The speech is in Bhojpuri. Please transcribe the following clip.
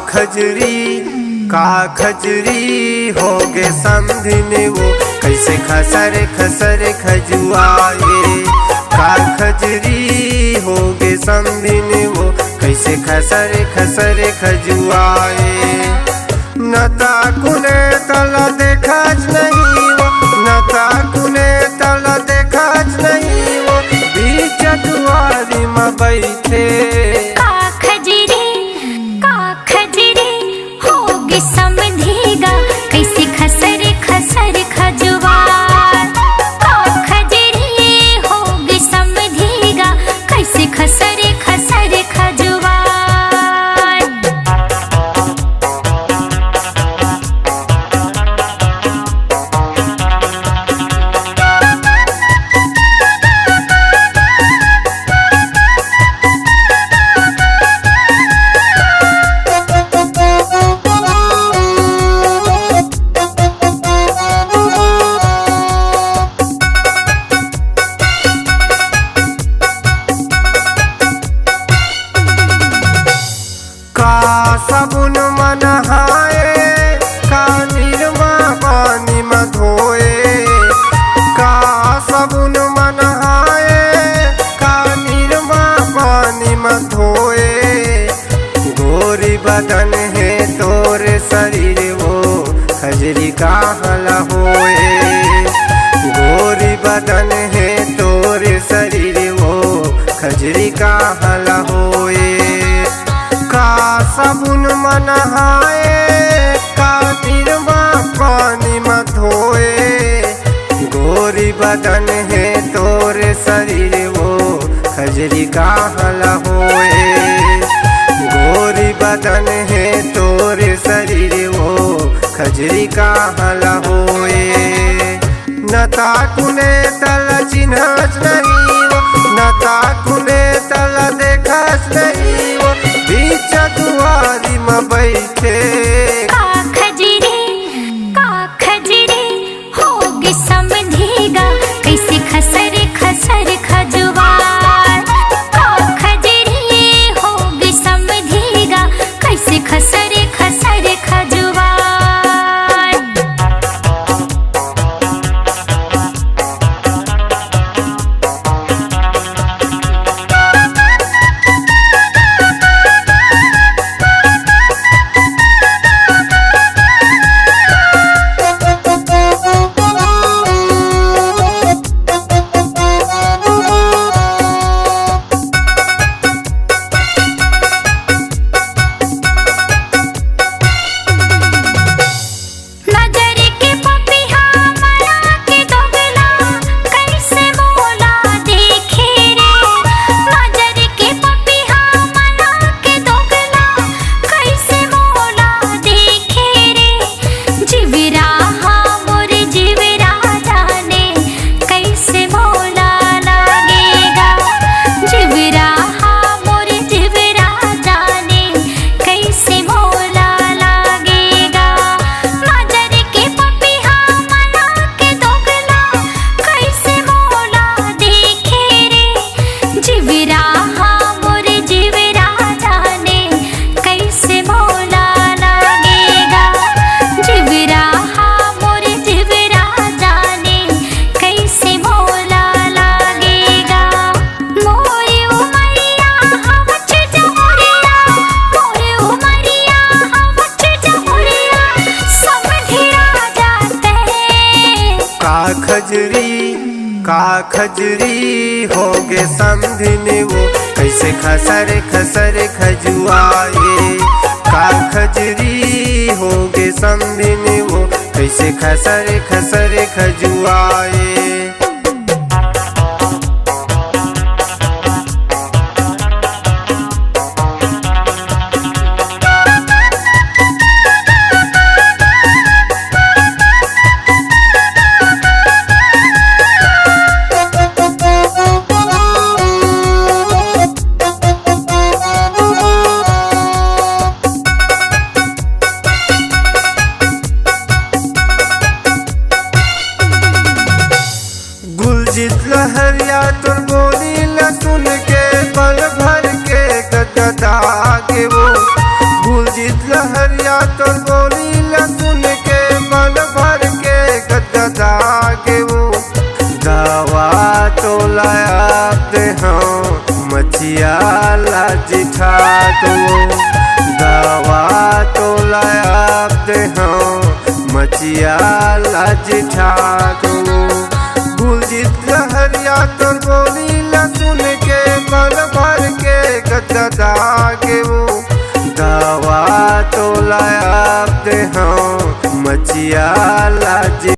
का खजरी हो गे समधिन वो कैसे खसर खसर खजुआए। का खजरी हो गे समधिन वो कैसे खसर खसर खजुआए। नता कुने तला देखज नहीं वो, नता कुने तला देखज नहीं वो, बीच दुआरी में बैठे। समझेगा कैसे खसर खसर खजुआर। खजरी होगी समझेगा कैसे खसर खसर खजुआर। साबुन मन हाय का निरमा पानी में धोए। का साबुन मन हाय का निरमा पानी में धोए। गोरी बदन है तोरे शरीर वो खजरी का हला होए। गोरी बदन है तोरे शरीर वो खजरी का हला होए। का साबुन मन हाय का निरमा पानी में धोए। गोरी बदन है तोरे शरीर वो खजरी का हला होए। गोरी बदन है तोरे शरीर वो खजरी का हला होए। नता कुने तला चिन्हस नहीं वो, नता कुने तला देखस नहीं वो, बीच दुआरी में बैठे। खजरी होगी समझेगा कैसे खसर खसर खजुआर। खजरी होगी समझेगा कैसे खसर खसर खजुआर। का खजरी हो गे समधिन वो कैसे खसर खसर खजुआए। का खजरी हो गे समधिन वो कैसे खसर खसर खजुआए। मचिया लाजिठा दो दवा तो लाया दे मचिया लाजिठा दो गुलजीत लहरिया तोर बोली ला सुन के मन भर के गदा के वो दवा तो लाया दे मचिया लाजिठा